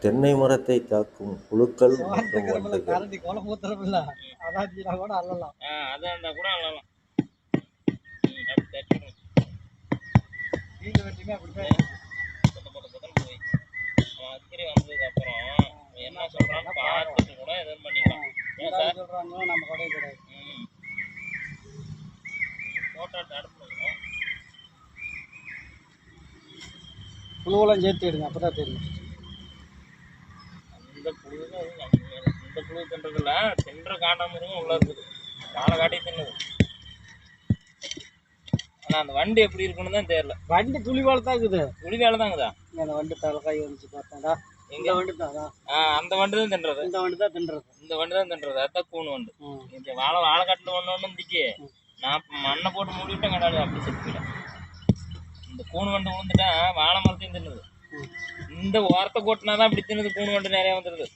தென்னை மரத்தை தாக்கும் புழுக்கள் மற்றும் வண்டுகள். என்ன சொல்றான்னு பார்த்துட்டு கூட எதுவும் பண்ணிக்கலாம். சொல்றாங்க நம்ம கடை கிடையாது. போட்டோ அடுப்பு புழுவெல்லாம் சேர்த்து எடுங்க, அப்பதான் தெரியும். அந்த புழு தான் இந்த புழு தின்றதில்ல, தின்ற காண்டாமிருகம் உள்ள இருக்குது. வாழை காட்டி தின்னுது. ஆனால் அந்த வண்டு எப்படி இருக்குன்னு தான் தெரியல. வண்டு துளி வேலை தான் இருக்குது. துளி வேலை தாங்குதா? அந்த வண்டு தலைக்காய் வந்துச்சு பார்த்தாடா. எங்க வண்டு தான்? அந்த வண்டு தான் தின்றது. இந்த வண்டு தான் தின்றது. இந்த வண்டு தான் தின்றது. அதுதான் கூணு வண்டு. இந்த வாழை காட்டில் ஒன்று இருந்துச்சு. நான் மண்ணை போட்டு மூடிவிட்டேன், கடாது அப்படி செத்துக்கிட்டேன். இந்த கூணு வண்டு விழுந்துட்டா வாழை மரத்தையும் தின்னுது. இந்த ஓரத்தை போட்டுனா தான் அப்படி தின்னுது. கூணு வண்டு நிறையா வந்துடுது.